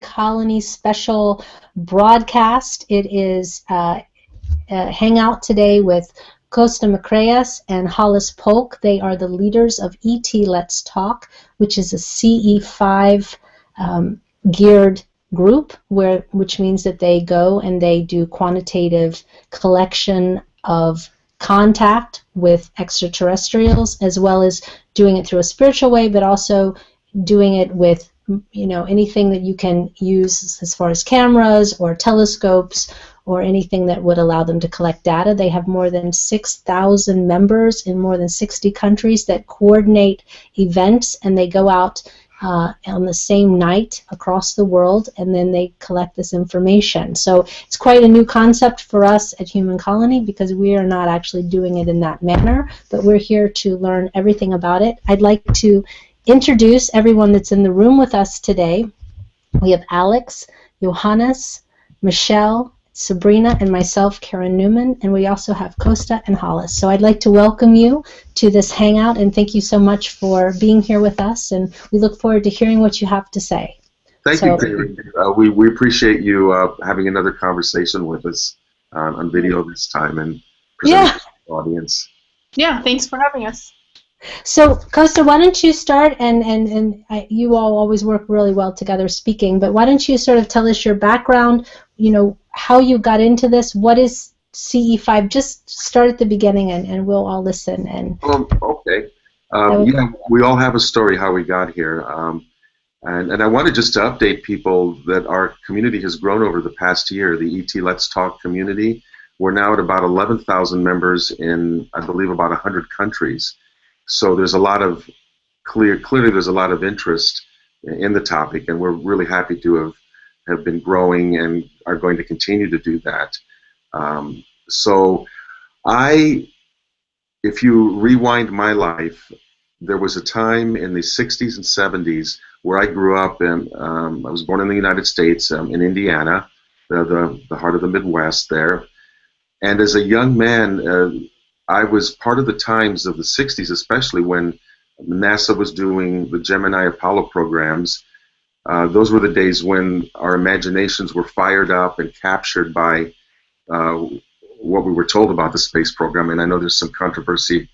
Colony special broadcast. It is a hangout today with KOSTA MAKREAS and HOLLIS POLK. They are the leaders of ET Let's Talk, which is a CE5 geared group, which means that they go and they do quantitative collection of contact with extraterrestrials, as well as doing it through a spiritual way, but also doing it with anything that you can use as far as cameras or telescopes or anything that would allow them to collect data. They have more than 6,000 members in more than 60 countries that coordinate events, and they go out on the same night across the world, and then they collect this information. So it's quite a new concept for us at Human Colony, because we are not actually doing it in that manner, but we're here to learn everything about it. I'd like to introduce everyone that's in the room with us today. We have Alex, Johannes, Michelle, Sabrina, and myself, Karen Newman, and we also have KOSTA and HOLLIS. So I'd like to welcome you to this hangout, and thank you so much for being here with us, and we look forward to hearing what you have to say. Thank you, Karen. We appreciate you having another conversation with us on video this time and presenting to the audience. Yeah, thanks for having us. So, KOSTA, why don't you start, and you all always work really well together speaking, but why don't you sort of tell us your background, how you got into this, what is CE5, just start at the beginning and we'll all listen. Okay. Yeah, we all have a story how we got here, and I wanted just to update people that our community has grown over the past year, the ET Let's Talk community. We're now at about 11,000 members in, I believe, about 100 countries. So there's a lot of clearly there's a lot of interest in the topic, and we're really happy to have been growing and are going to continue to do that. So if you rewind my life, there was a time in the 60s and 70s where I grew up, and I was born in the United States, in Indiana, the heart of the Midwest there. And as a young man, I was part of the times of the 60s, especially when NASA was doing the Gemini Apollo programs. Those were the days when our imaginations were fired up and captured by what we were told about the space program. And I know there's some controversy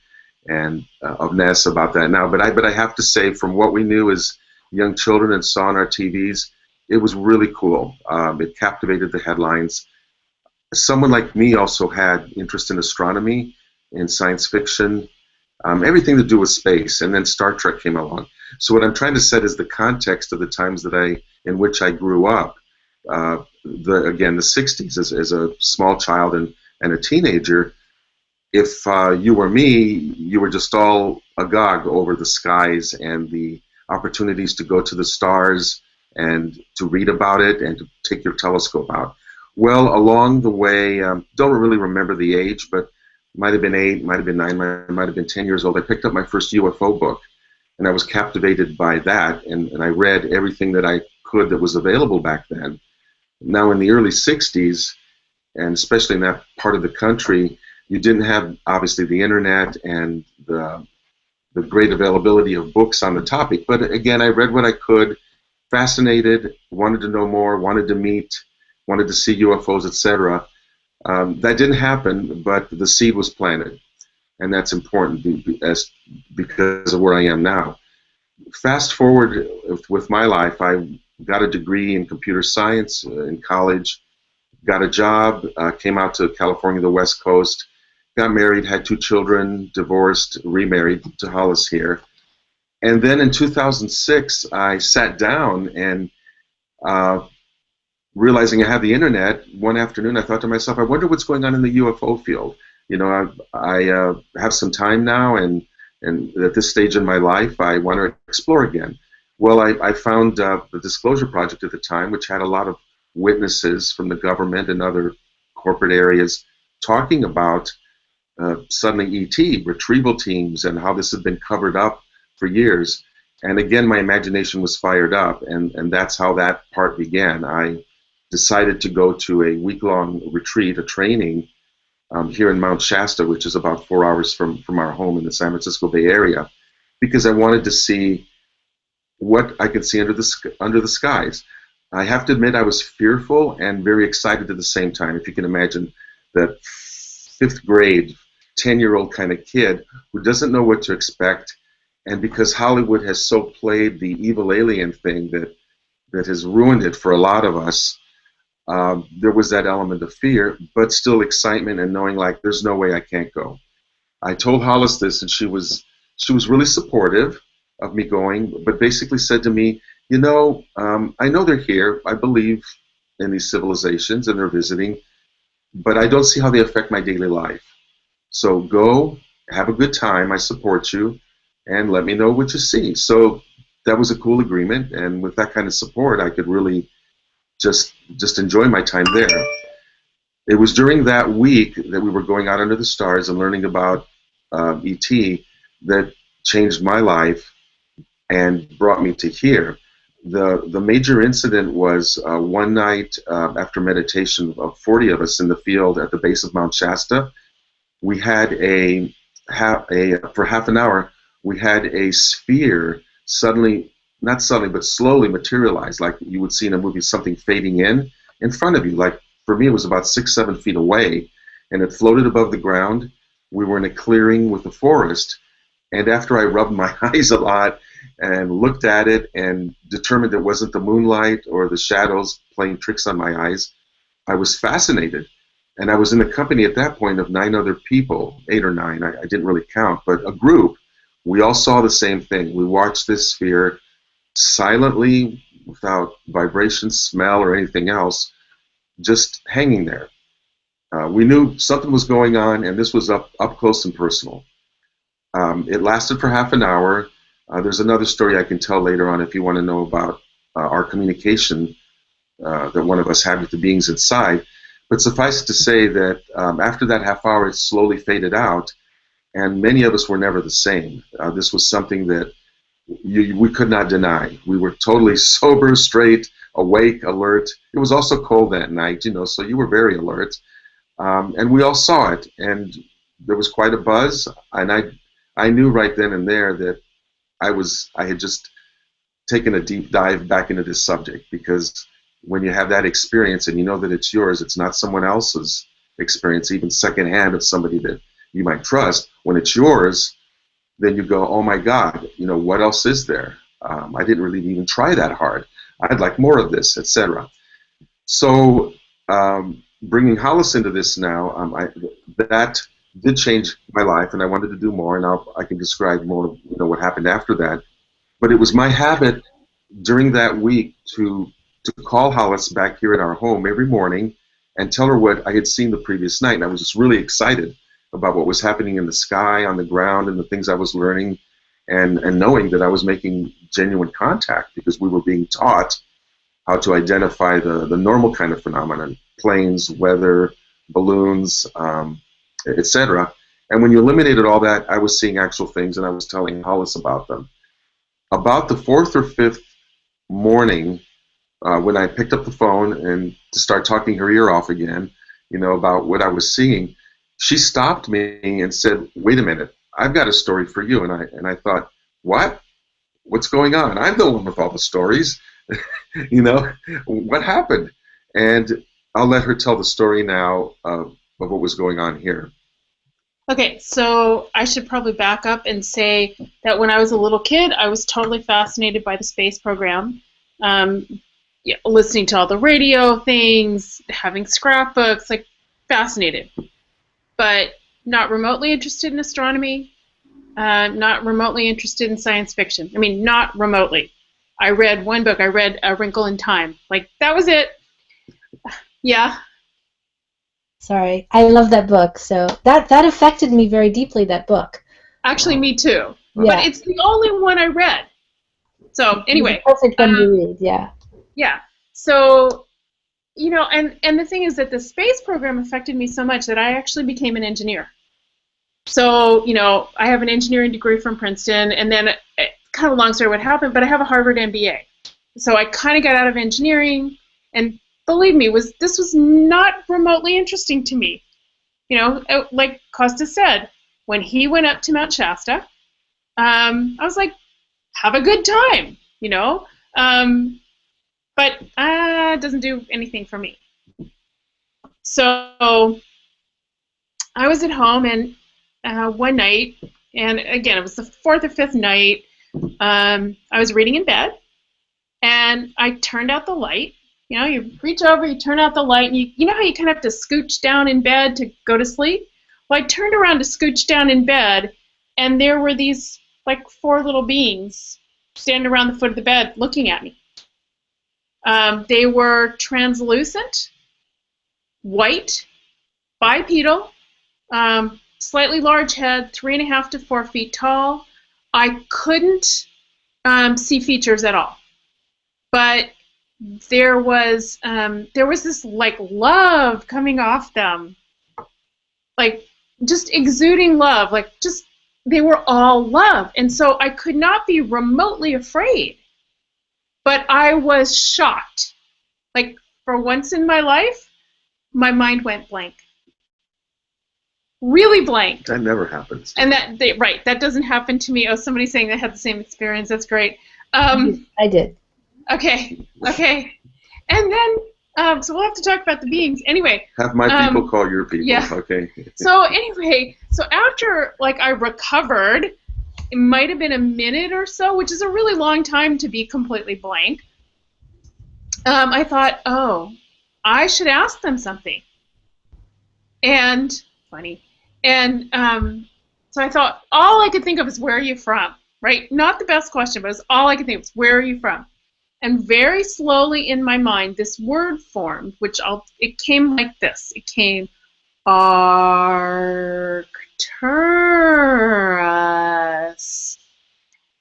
of NASA about that now, but I have to say, from what we knew as young children and saw on our TVs, it was really cool. It captivated the headlines. Someone like me also had interest in astronomy, in science fiction, everything to do with space, and then Star Trek came along. So what I'm trying to set is the context of the times in which I grew up. Again, the 60s, as a small child and a teenager. If you were me, you were just all agog over the skies and the opportunities to go to the stars and to read about it and to take your telescope out. Well, along the way, don't really remember the age, but might have been 8, might have been 9, might have been 10 years old. I picked up my first UFO book, and I was captivated by that, and I read everything that I could that was available back then. Now, in the early 60s, and especially in that part of the country, you didn't have, obviously, the internet and the great availability of books on the topic. But again, I read what I could, fascinated, wanted to know more, wanted to meet, wanted to see UFOs, etc. That didn't happen, but the seed was planted, and that's important because of where I am now. Fast forward with my life, I got a degree in computer science in college, got a job, came out to California, the West Coast, got married, had 2 children, divorced, remarried to HOLLIS here. And then in 2006, I sat down and realizing I have the internet, one afternoon I thought to myself, I wonder what's going on in the UFO field. I have some time now, and at this stage in my life, I want to explore again. Well, I found the Disclosure Project at the time, which had a lot of witnesses from the government and other corporate areas talking about suddenly ET, retrieval teams, and how this had been covered up for years. And again, my imagination was fired up, and that's how that part began. I decided to go to a week-long retreat, a training, here in Mount Shasta, which is about 4 hours from our home in the San Francisco Bay Area, because I wanted to see what I could see under the skies. I have to admit I was fearful and very excited at the same time. If you can imagine that fifth grade, 10-year-old kind of kid who doesn't know what to expect, and because Hollywood has so played the evil alien thing that has ruined it for a lot of us, there was that element of fear, but still excitement and knowing like there's no way I can't go. I told Hollis this, and she was really supportive of me going, but basically said to me, you know, I know they're here. I believe in these civilizations and they're visiting, but I don't see how they affect my daily life. So go, have a good time. I support you, and let me know what you see. So that was a cool agreement, and with that kind of support, I could really just enjoy my time there. It was during that week that we were going out under the stars and learning about ET that changed my life and brought me to here. The major incident was one night after meditation of 40 of us in the field at the base of Mount Shasta. We had for half an hour, we had a sphere suddenly, not suddenly, but slowly materialize, like you would see in a movie, something fading in front of you. Like for me, it was about 6-7 feet away, and it floated above the ground. We were in a clearing with a forest, and after I rubbed my eyes a lot and looked at it and determined it wasn't the moonlight or the shadows playing tricks on my eyes, I was fascinated. And I was in the company at that point of 9 other people, 8 or 9, I didn't really count, but a group. We all saw the same thing. We watched this sphere silently, without vibration, smell, or anything else, just hanging there. We knew something was going on, and this was up close and personal. It lasted for half an hour. There's another story I can tell later on if you want to know about our communication that one of us had with the beings inside. But suffice it to say that after that half hour, it slowly faded out, and many of us were never the same. This was something that we could not deny. We were totally sober, straight, awake, alert. It was also cold that night, you know, so you were very alert. And we all saw it, and there was quite a buzz, and I knew right then and there that I had just taken a deep dive back into this subject, because when you have that experience and you know that it's yours, it's not someone else's experience, even secondhand of somebody that you might trust. When it's yours, then you go, oh my God, you know, what else is there? I didn't really even try that hard. I'd like more of this, etc. So bringing Hollis into this now, that did change my life, and I wanted to do more, and I can describe more, you know, what happened after that. But it was my habit during that week to call Hollis back here at our home every morning and tell her what I had seen the previous night, and I was just really excited about what was happening in the sky, on the ground, and the things I was learning, and knowing that I was making genuine contact, because we were being taught how to identify the normal kind of phenomenon, planes, weather, balloons, etc. And when you eliminated all that, I was seeing actual things, and I was telling Hollis about them. About the 4th or 5th morning, when I picked up the phone and to start talking her ear off again, you know, about what I was seeing, she stopped me and said, "Wait a minute, I've got a story for you." And I thought, what? What's going on? I'm the one with all the stories. You know, what happened? And I'll let her tell the story now of what was going on here. Okay, so I should probably back up and say that when I was a little kid, I was totally fascinated by the space program. Yeah, listening to all the radio things, having scrapbooks, like fascinated. But not remotely interested in astronomy, not remotely interested in science fiction. I mean, not remotely. I read one book. I read A Wrinkle in Time. Like, that was it. Yeah. Sorry, I love that book. So that affected me very deeply, that book. Actually, me too. Yeah. But it's the only one I read. So, anyway. It's a perfect one to read, yeah. Yeah. So, you know, and the thing is that the space program affected me so much that I actually became an engineer. So, you know, I have an engineering degree from Princeton, and then kind of a long story what happened, but I have a Harvard MBA. So I kind of got out of engineering, and believe me, this was not remotely interesting to me. You know, like KOSTA said, when he went up to Mount Shasta, I was like, have a good time, you know. but it doesn't do anything for me. So I was at home, and one night, and again, it was the fourth or fifth night, I was reading in bed, and I turned out the light. You know, you reach over, you turn out the light, and you know how you kind of have to scooch down in bed to go to sleep? Well, I turned around to scooch down in bed, and there were these, like, 4 little beings standing around the foot of the bed looking at me. They were translucent, white, bipedal, slightly large head, 3.5 to 4 feet tall. I couldn't see features at all, but there was this, like, love coming off them, like just exuding love, like just they were all love, and so I could not be remotely afraid, but I was shocked. Like, for once in my life, my mind went blank. Really blank. That never happens. And that doesn't happen to me. Oh, somebody's saying they had the same experience. That's great. I did. Okay. And then, so we'll have to talk about the beings. Anyway. Have my people call your people. Yeah. Okay. So anyway, so after, like, I recovered, it might have been a minute or so, which is a really long time to be completely blank. I thought, oh, I should ask them something. And funny. And so I thought, all I could think of is, where are you from? Right? Not the best question, but it's all I could think of is, where are you from? And very slowly in my mind, this word formed, which it came like this. It came, Arcturus.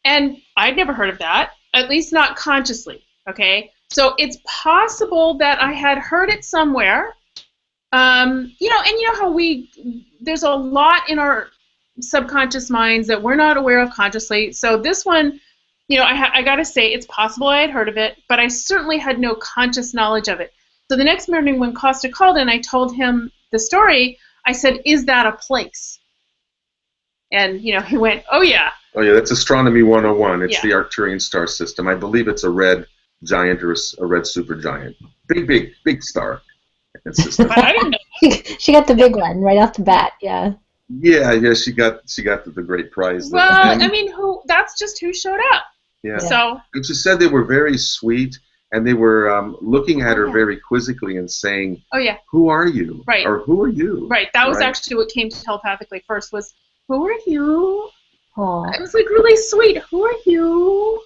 And I'd never heard of that, at least not consciously, okay? So it's possible that I had heard it somewhere. You know, and you know how there's a lot in our subconscious minds that we're not aware of consciously. So this one, you know, I got to say, it's possible I had heard of it, but I certainly had no conscious knowledge of it. So the next morning when KOSTA called and I told him the story, I said, is that a place? And, you know, he went, oh, yeah. Oh, yeah, that's Astronomy 101. It's Yeah. the Arcturian star system. I believe it's a red giant or a red supergiant. Big star. System. But I didn't know. She got the big one right off the bat, yeah. Yeah, she got the great prize. Well, I mean, that's just who showed up. Yeah. So. But she said they were very sweet, and they were looking at her very quizzically and saying, oh, yeah. Who are you? Right. Or who are you? Right. That was actually what came telepathically first was, who are you? Aww. It was, like, really sweet. Who are you?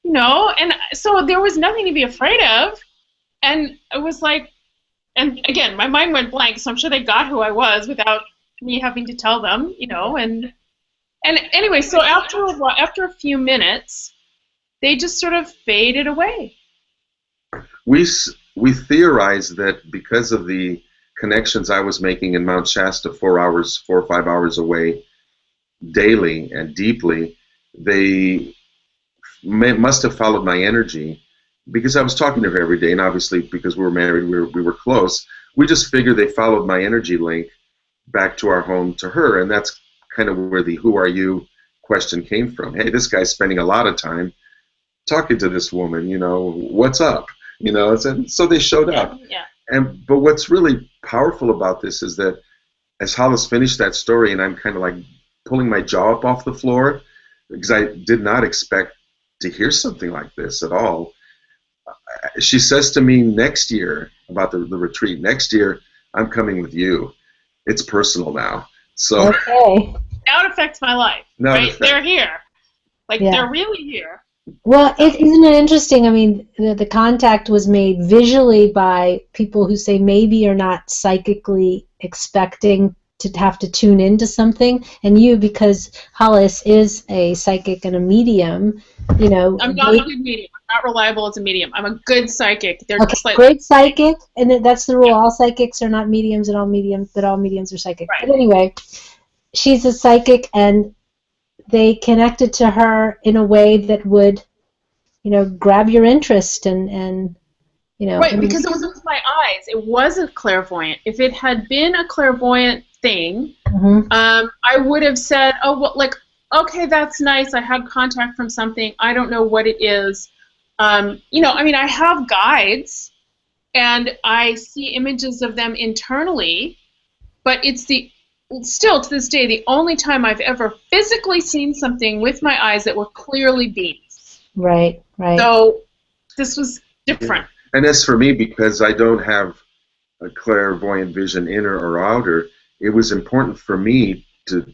You know, and so there was nothing to be afraid of. And it was like, and again, my mind went blank, so I'm sure they got who I was without me having to tell them, you know. And anyway, so after a few minutes, they just sort of faded away. We theorized that because of the connections I was making in Mount Shasta 4 or 5 hours away daily and deeply, they must have followed my energy. Because I was talking to her every day, and obviously because we were married, we were close. We just figured they followed my energy link back to our home to her, and that's kind of where the "who are you" question came from. Hey, this guy's spending a lot of time talking to this woman. You know, what's up? You know, and so they showed up. Yeah. But what's really powerful about this is that as HOLLIS finished that story, and I'm kind of like pulling my jaw up off the floor because I did not expect to hear something like this at all. She says to me next year about the retreat, next year I'm coming with you. It's personal now. So okay. Now it affects my life. Right? They're here. Like, they're really here. Well, isn't it interesting? I mean, the contact was made visually by people who say maybe you're not psychically expecting to have to tune into something, and you, because HOLLIS is a psychic and a medium, you know. I'm not a good medium. I'm not reliable as a medium. I'm a good psychic. They're okay, just like great psychic, and that's the rule. All psychics are not mediums, but all mediums are psychic. Right. But anyway, she's a psychic, and they connected to her in a way that would, you know, grab your interest and you know. Right, because it was with my eyes. It wasn't clairvoyant. If it had been a clairvoyant thing, I would have said, oh, well, like, okay, that's nice. I had contact from something. I don't know what it is. You know, I mean, I have guides, and I see images of them internally, but it's still to this day the only time I've ever physically seen something with my eyes that were clearly beams. Right, right. So this was different. Yeah. And as for me, because I don't have a clairvoyant vision, inner or outer, it was important for me to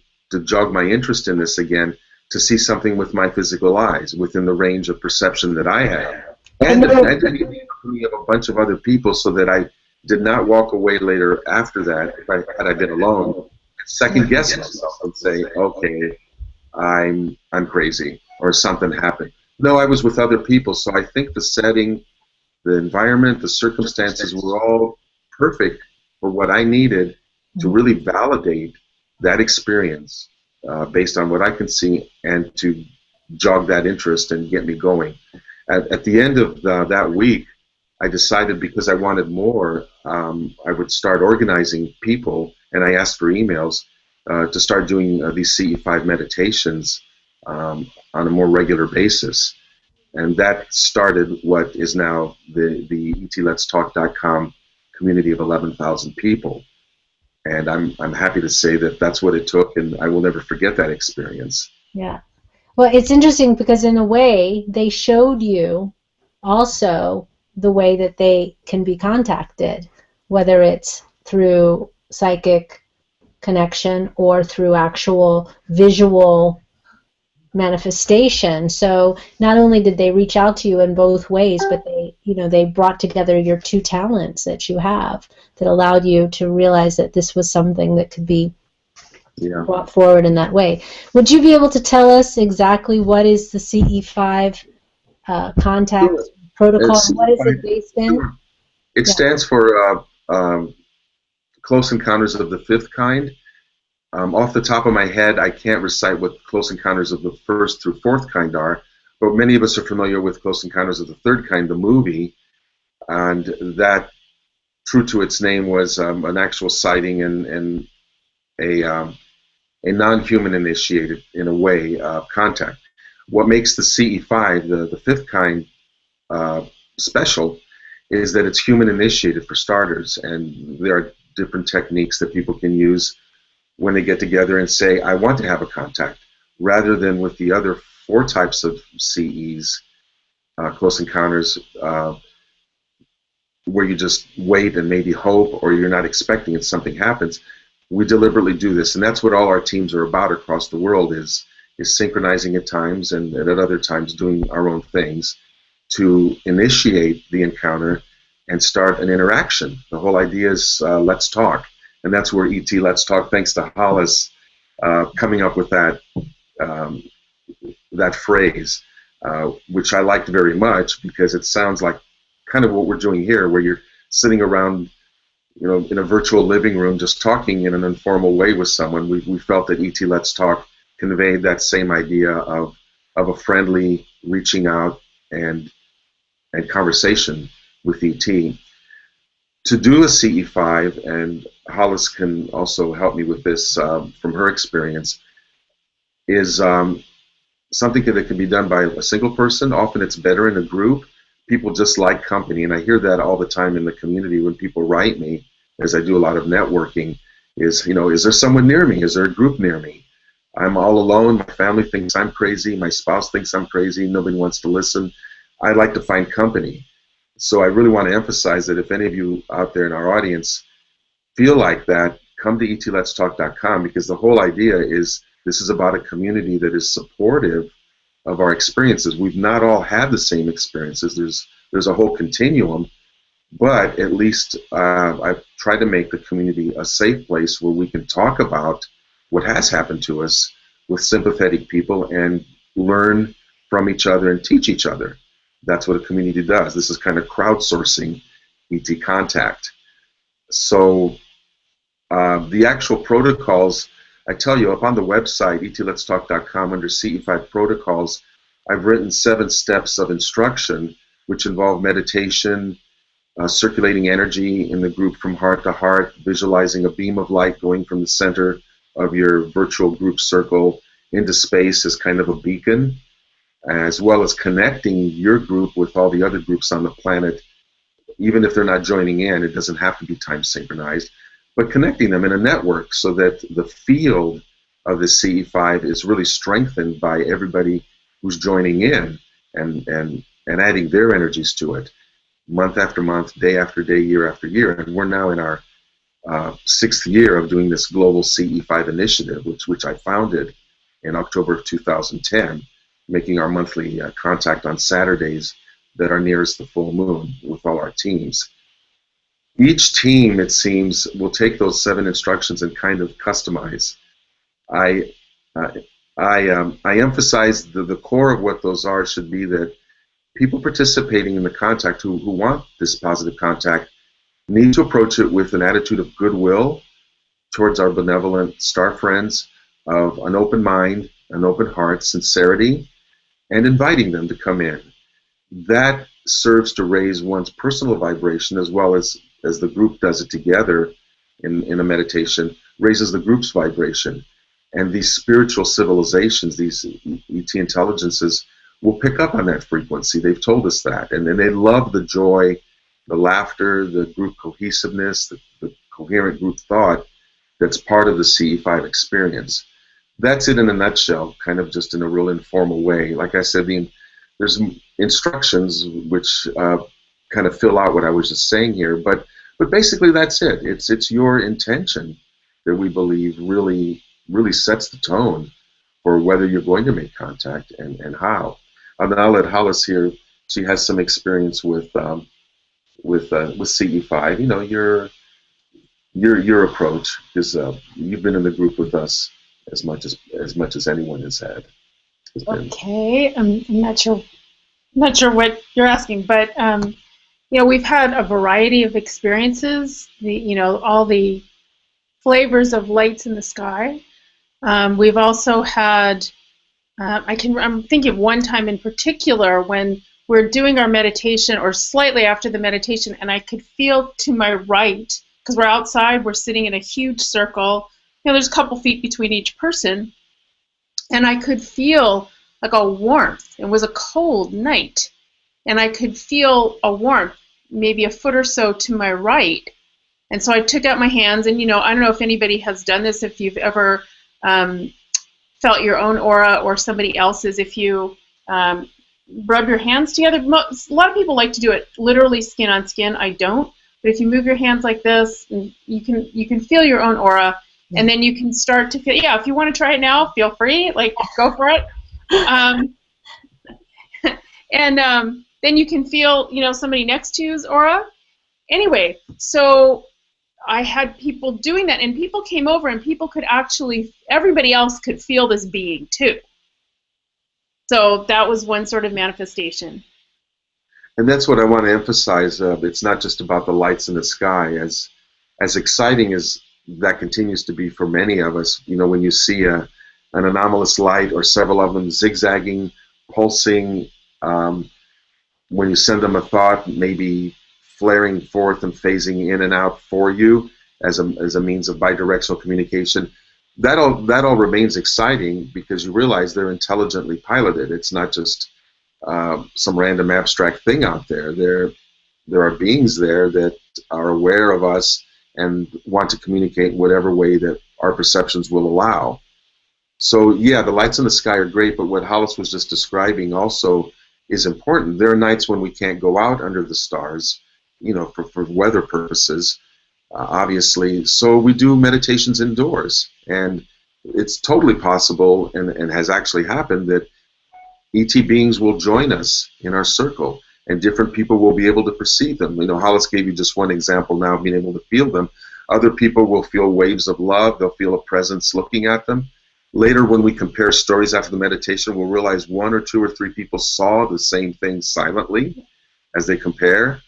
jog my interest in this again, to see something with my physical eyes within the range of perception that I had. And I did the company of a bunch of other people so that I did not walk away later after that, had I been alone, second guess myself and say, okay, I'm crazy or something happened. No, I was with other people, so I think the setting, the environment, the circumstances were all perfect for what I needed to really validate that experience based on what I can see, and to jog that interest and get me going. At the end of that week, I decided, because I wanted more, I would start organizing people, and I asked for emails to start doing these CE5 meditations on a more regular basis. And that started what is now the ETLetsTalk.com community of 11,000 people. And I'm happy to say that that's what it took, and I will never forget that experience. Yeah. Well, it's interesting because in a way they showed you also the way that they can be contacted, whether it's through psychic connection or through actual visual manifestation. So not only did they reach out to you in both ways, but they brought together your two talents that you have that allowed you to realize that this was something that could be brought forward in that way. Would you be able to tell us exactly what is the CE5 contact protocol? What is it based in? It stands for Close Encounters of the Fifth Kind. Off the top of my head, I can't recite what Close Encounters of the First through Fourth Kind are, but many of us are familiar with Close Encounters of the Third Kind, the movie, and that, true to its name, was an actual sighting and a non-human initiated, in a way, contact. What makes the CE5, the fifth kind, special is that it's human initiated, for starters, and there are different techniques that people can use when they get together and say, I want to have a contact, rather than with the other four types of CEs, close encounters, where you just wait and maybe hope, or you're not expecting and something happens. We deliberately do this, and that's what all our teams are about across the world, is synchronizing at times and at other times doing our own things to initiate the encounter and start an interaction. The whole idea is let's talk. And that's where ET Let's Talk, thanks to HOLLIS, coming up with that that phrase, which I liked very much, because it sounds like kind of what we're doing here, where you're sitting around, in a virtual living room, just talking in an informal way with someone. We felt that ET Let's Talk conveyed that same idea of a friendly reaching out and conversation with ET. To do a CE5, and HOLLIS can also help me with this from her experience, is something that can be done by a single person. Often it's better in a group. People just like company, and I hear that all the time in the community when people write me, as I do a lot of networking, is there someone near me? Is there a group near me? I'm all alone. My family thinks I'm crazy. My spouse thinks I'm crazy. Nobody wants to listen. I like to find company. So I really want to emphasize that if any of you out there in our audience feel like that, come to ETLetsTalk.com, because the whole idea is this is about a community that is supportive of our experiences. We've not all had the same experiences. There's a whole continuum, but at least I've tried to make the community a safe place where we can talk about what has happened to us with sympathetic people and learn from each other and teach each other. That's what a community does. This is kind of crowdsourcing ET contact. So the actual protocols, I tell you, up on the website, ETLetsTalk.com, under CE5 protocols, I've written 7 steps of instruction, which involve meditation, circulating energy in the group from heart to heart, visualizing a beam of light going from the center of your virtual group circle into space as kind of a beacon, as well as connecting your group with all the other groups on the planet. Even if they're not joining in, it doesn't have to be time synchronized, but connecting them in a network so that the field of the CE5 is really strengthened by everybody who's joining in and adding their energies to it, month after month, day after day, year after year. And we're now in our 6th year of doing this global CE5 initiative, which I founded in October of 2010, making our monthly contact on Saturdays that are nearest the full moon with all our teams. Each team, it seems, will take those 7 instructions and kind of customize. I emphasize the core of what those are should be that people participating in the contact who want this positive contact need to approach it with an attitude of goodwill towards our benevolent star friends, of an open mind, an open heart, sincerity, and inviting them to come in. That serves to raise one's personal vibration, as well as the group does it together in a meditation, raises the group's vibration. And these spiritual civilizations, these ET intelligences, will pick up on that frequency. They've told us that. And they love the joy, the laughter, the group cohesiveness, the coherent group thought that's part of the CE5 experience. That's it in a nutshell, kind of just in a real informal way. Like I said, there's instructions which kind of fill out what I was just saying here, but basically that's it. It's your intention that we believe really sets the tone for whether you're going to make contact and how. And I'll let HOLLIS here. She has some experience with CE5. You know, your approach, because you've been in the group with us as much as anyone has had. Okay, I'm not sure what you're asking, but you know, we've had a variety of experiences. All the flavors of lights in the sky. We've also had. I'm thinking of one time in particular when we're doing our meditation, or slightly after the meditation, and I could feel to my right, because we're outside, we're sitting in a huge circle. You know, there's a couple feet between each person, and I could feel like a warmth. It was a cold night, and I could feel a warmth maybe a foot or so to my right. And so I took out my hands, and I don't know if anybody has done this, if you've ever felt your own aura or somebody else's, if you rub your hands together. A lot of people like to do it literally skin on skin. I don't. But if you move your hands like this, you can feel your own aura, and then you can start to feel. Yeah, if you want to try it now, feel free. Like, go for it. And then you can feel, somebody next to you's aura. Anyway, so I had people doing that, and people came over, and people could actually, everybody else could feel this being too. So that was one sort of manifestation. And that's what I want to emphasize. It's not just about the lights in the sky. As exciting as that continues to be for many of us, when you see an anomalous light or several of them zigzagging, pulsing, when you send them a thought, maybe flaring forth and phasing in and out for you as a means of bidirectional communication, that all remains exciting, because you realize they're intelligently piloted. It's not just some random abstract thing out there. There are beings there that are aware of us and want to communicate in whatever way that our perceptions will allow. So yeah, the lights in the sky are great, but what HOLLIS was just describing also is important. There are nights when we can't go out under the stars, for weather purposes, obviously. So we do meditations indoors, and it's totally possible, and has actually happened, that ET beings will join us in our circle, and different people will be able to perceive them. HOLLIS gave you just one example now of being able to feel them. Other people will feel waves of love. They'll feel a presence looking at them. Later, when we compare stories after the meditation, we'll realize 1 or 2 or 3 people saw the same thing silently as they compare.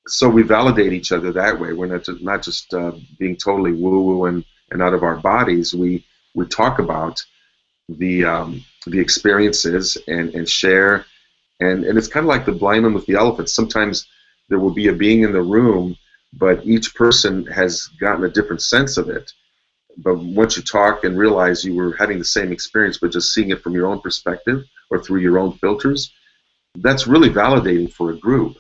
So we validate each other that way. We're not just being totally woo-woo and out of our bodies. We talk about the experiences and share. And it's kind of like the blind man with the elephant. Sometimes there will be a being in the room, but each person has gotten a different sense of it. but once you talk and realize you were having the same experience, but just seeing it from your own perspective or through your own filters, that's really validating for a group,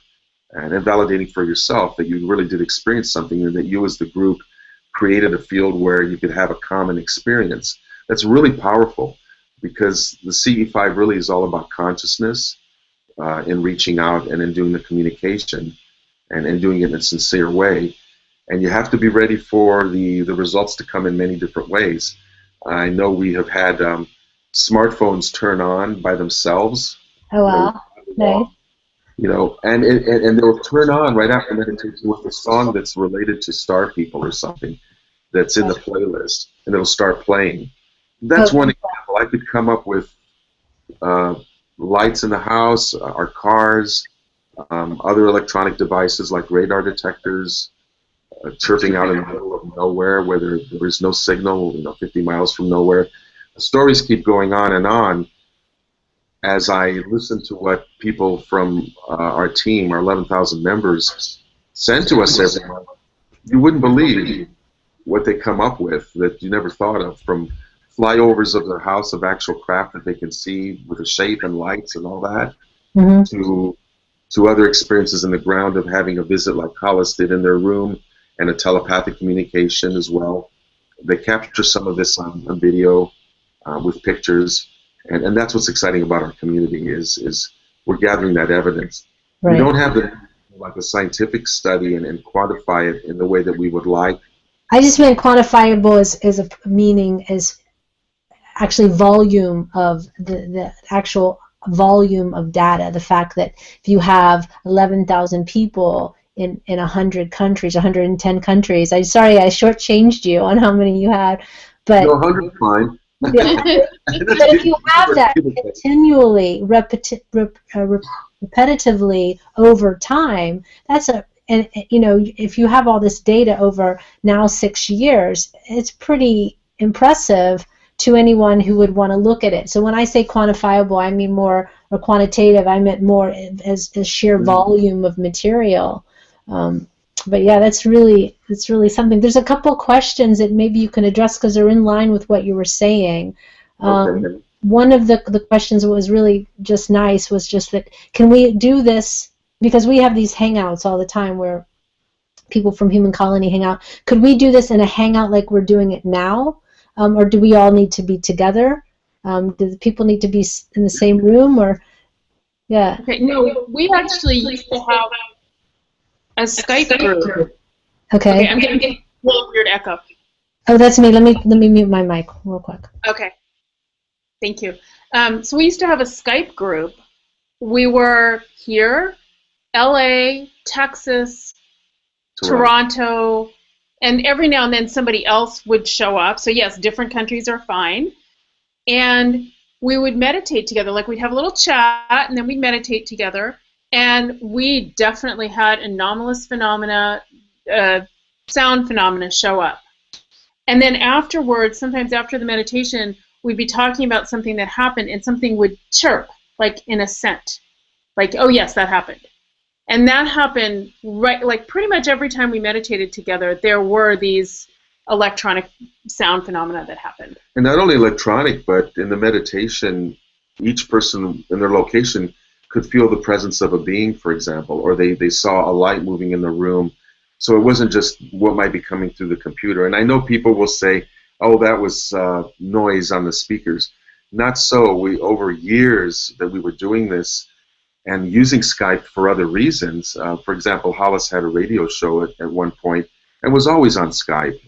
and validating for yourself that you really did experience something, and that you as the group created a field where you could have a common experience. That's really powerful, because the CE5 really is all about consciousness, in reaching out and in doing the communication, and doing it in a sincere way. And you have to be ready for the results to come in many different ways. I know we have had smartphones turn on by themselves. Oh, wow. Nice. You know, and they'll turn on right after meditation with a song that's related to star people or something that's in the playlist, and it'll start playing. That's one example. I could come up with lights in the house, our cars, other electronic devices like radar detectors, chirping out in the middle of nowhere where there is no signal, 50 miles from nowhere. The stories keep going on and on as I listen to what people from our team, our 11,000 members, send to us every month. You wouldn't believe what they come up with that you never thought of, from flyovers of their house of actual craft that they can see with the shape and lights and all that, to other experiences in the ground of having a visit like HOLLIS did in their room, and a telepathic communication as well. They capture some of this on video with pictures, and that's what's exciting about our community is we're gathering that evidence. Right. We don't have like a scientific study and quantify it in the way that we would like. I just meant quantifiable is a meaning is actually volume of the actual volume of data. The fact that if you have 11,000 people in 100 countries, 110 countries. I'm sorry I shortchanged you on how many you had, but no, 100 is fine. Yeah. But if you have that continually, repetitively over time, that's and if you have all this data over now 6 years, it's pretty impressive to anyone who would want to look at it. So when I say quantifiable, I mean more, or quantitative, I meant more as sheer volume of material. But yeah, that's really something. There's a couple questions that maybe you can address because they're in line with what you were saying. Okay. One of the questions that was really just nice was just that, can we do this, because we have these hangouts all the time where people from Human Colony hang out. Could we do this in a hangout like we're doing it now? Or do we all need to be together? Do the people need to be in the same room? Or yeah. Okay, no, we actually used to have a Skype group. Okay. I'm getting a little weird echo. Oh, that's me. Let me mute my mic real quick. Okay. Thank you. So we used to have a Skype group. We were here, LA, Texas, Toronto, and every now and then somebody else would show up. So yes, different countries are fine. And we would meditate together. Like we'd have a little chat and then we'd meditate together. And we definitely had anomalous phenomena, sound phenomena show up. And then afterwards, sometimes after the meditation, we'd be talking about something that happened and something would chirp, like in a scent. Like, oh yes, that happened. And that happened like pretty much every time we meditated together, there were these electronic sound phenomena that happened. And not only electronic, but in the meditation, each person in their location could feel the presence of a being, for example, or they saw a light moving in the room. So it wasn't just what might be coming through the computer. And I know people will say, oh, that was noise on the speakers. Not so. Over years that we were doing this and using Skype for other reasons. For example, HOLLIS had a radio show at one point and was always on Skype,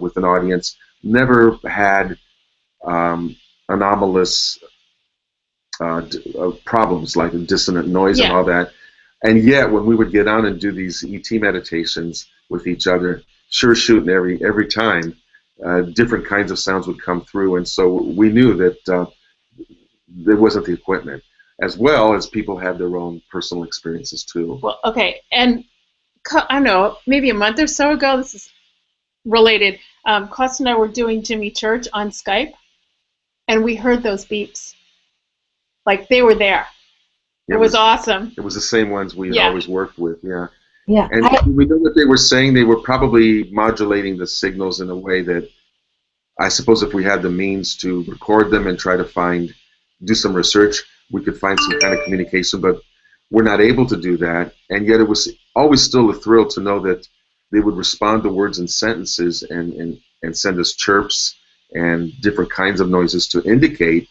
with an audience. Never had anomalous problems like dissonant noise and all that. And yet, when we would get on and do these ET meditations with each other, sure shooting every time, different kinds of sounds would come through. And so we knew that there wasn't the equipment, as well as people had their own personal experiences too. Well, okay, and I don't know, maybe a month or so ago, this is related, KOSTA and I were doing Jimmy Church on Skype, and we heard those beeps. Like, they were there. It was awesome. It was the same ones we always worked with, Yeah. And we know what they were saying. They were probably modulating the signals in a way that I suppose if we had the means to record them and try to do some research, we could find some kind of communication, but we're not able to do that. And yet it was always still a thrill to know that they would respond to words and sentences and send us chirps and different kinds of noises to indicate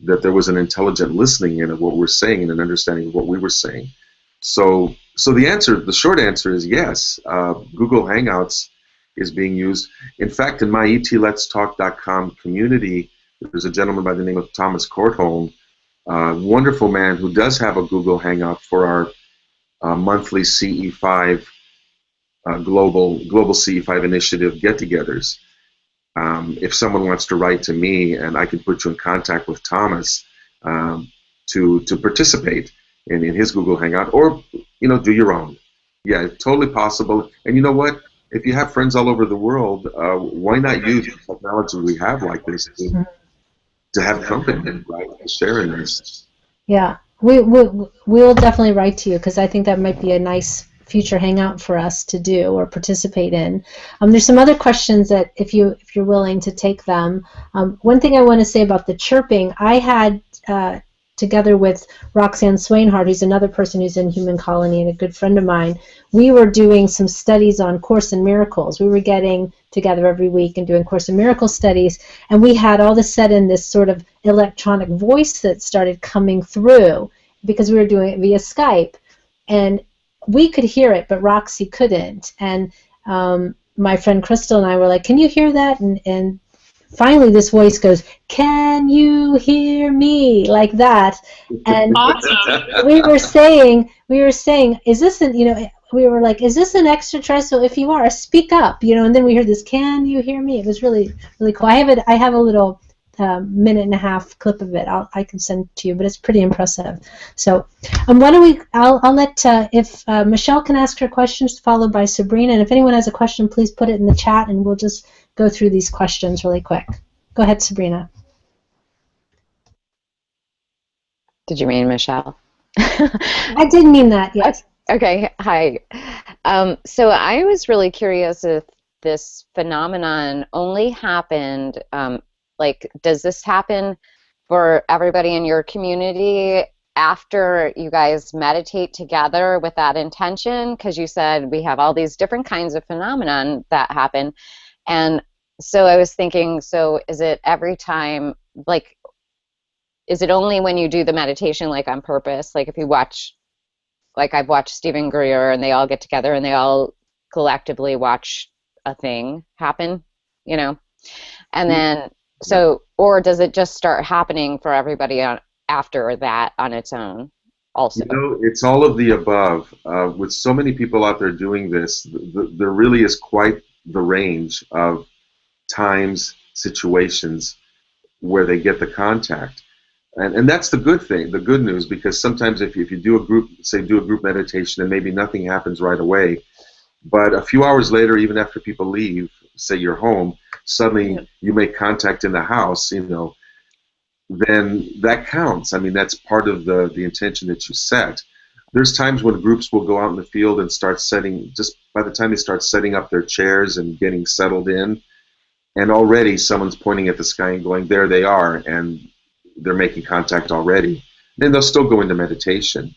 that there was an intelligent listening in of what we're saying and an understanding of what we were saying. So the short answer is yes. Google Hangouts is being used. In fact, in my 𝗖𝗢𝗧𝗏𝗏𝗏𝗏𝗏 community, there's a gentleman by the name of Thomas Courtholm, wonderful man who does have a Google Hangout for our monthly CE5 global CE5 initiative get-togethers. If someone wants to write to me, and I can put you in contact with Thomas to participate in his Google Hangout, or do your own. Yeah, totally possible. And you know what? If you have friends all over the world, why not use the technology we have like this to have company, right? Sharing this. Yeah, we'll definitely write to you, because I think that might be a nice future hangout for us to do or participate in. There's some other questions that if you're willing to take them. One thing I want to say about the chirping, I had together with Roxanne Swainhart, who's another person who's in Human Colony and a good friend of mine, we were doing some studies on Course in Miracles. We were getting together every week and doing Course in Miracles studies, and we had all of a sudden this sort of electronic voice that started coming through because we were doing it via Skype, and we could hear it, but Roxy couldn't. And my friend Crystal and I were like, "Can you hear that?" And finally, this voice goes, "Can you hear me?" like that. And Awesome. we were saying, "Is this an, we were like, is this an extraterrestrial? If you are, speak up, And then we heard this, "Can you hear me?" It was really, really cool. I have a little minute and a half clip of it. I can send it to you, but it's pretty impressive. So, why don't we? I'll let if Michelle can ask her questions, followed by Sabrina, and if anyone has a question, please put it in the chat, and we'll just go through these questions really quick. Go ahead, Sabrina. Did you mean Michelle? I did mean that, yes. Okay, hi. So I was really curious if this phenomenon only happened, does this happen for everybody in your community after you guys meditate together with that intention? Because you said we have all these different kinds of phenomenon that happen. And so I was thinking, so is it every time, is it only when you do the meditation, on purpose? Like if you watch, I've watched Stephen Greer and they all get together and they all collectively watch a thing happen, and then, so, or does it just start happening for everybody after that on its own also? It's all of the above. With so many people out there doing this, there really is quite the range of times, situations where they get the contact. And that's the good thing, the good news, because sometimes if you do a group meditation and maybe nothing happens right away, but a few hours later, even after people leave, say you're home, suddenly you make contact in the house, then that counts. I mean, that's part of the intention that you set. There's times when groups will go out in the field and start just by the time they start setting up their chairs and getting settled in, and already someone's pointing at the sky and going, "There they are," and they're making contact already. Then they'll still go into meditation.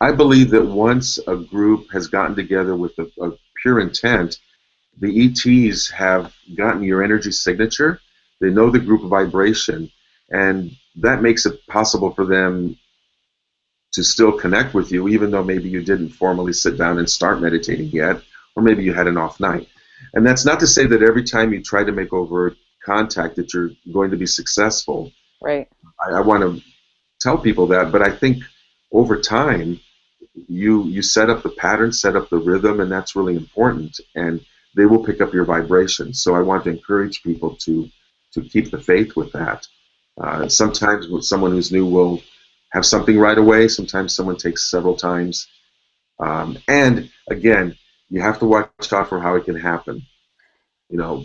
I believe that once a group has gotten together with a pure intent, the ETs have gotten your energy signature. They know the group vibration, and that makes it possible for them to still connect with you, even though maybe you didn't formally sit down and start meditating yet, or maybe you had an off night. And that's not to say that every time you try to make overt contact that you're going to be successful. Right. I want to tell people that, but I think over time, you set up the pattern, set up the rhythm, and that's really important, and they will pick up your vibration. So I want to encourage people to keep the faith with that. Sometimes with someone who's new will have something right away. Sometimes someone takes several times. And again, you have to watch out for how it can happen.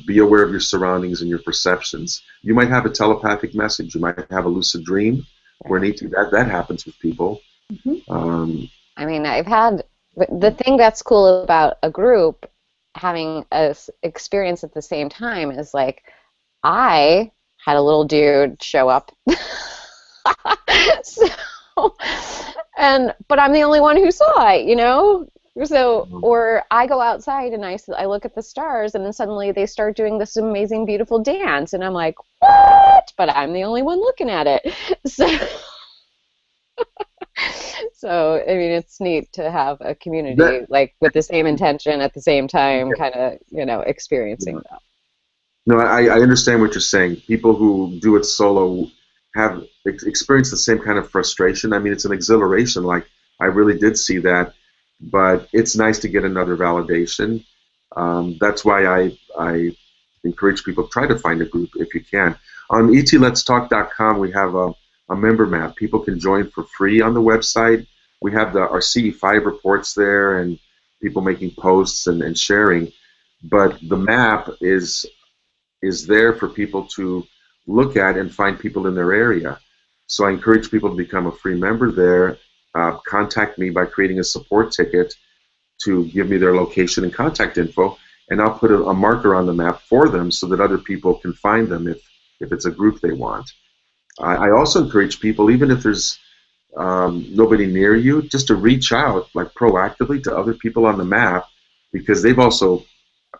Be aware of your surroundings and your perceptions. You might have a telepathic message. You might have a lucid dream or an ET. That happens with people. Mm-hmm. I mean, I've had the thing that's cool about a group having a experience at the same time is I had a little dude show up. So, but I'm the only one who saw it, you know? So, or I go outside and I look at the stars, and then suddenly they start doing this amazing, beautiful dance, and I'm like, what? But I'm the only one looking at it. So, so I mean, it's neat to have a community like with the same intention at the same time, kind of, you know, experiencing that. No, I understand what you're saying. People who do it solo have experienced the same kind of frustration. I mean, it's an exhilaration. Like, I really did see that, but it's nice to get another validation. That's why I encourage people to try to find a group if you can. On etletstalk.com, we have a member map. People can join for free on the website. We have our CE5 reports there and people making posts and sharing. But the map is there for people to look at and find people in their area. So I encourage people to become a free member there. Contact me by creating a support ticket to give me their location and contact info, and I'll put a marker on the map for them so that other people can find them if it's a group they want. I also encourage people, even if there's nobody near you, just to reach out like proactively to other people on the map, because they've also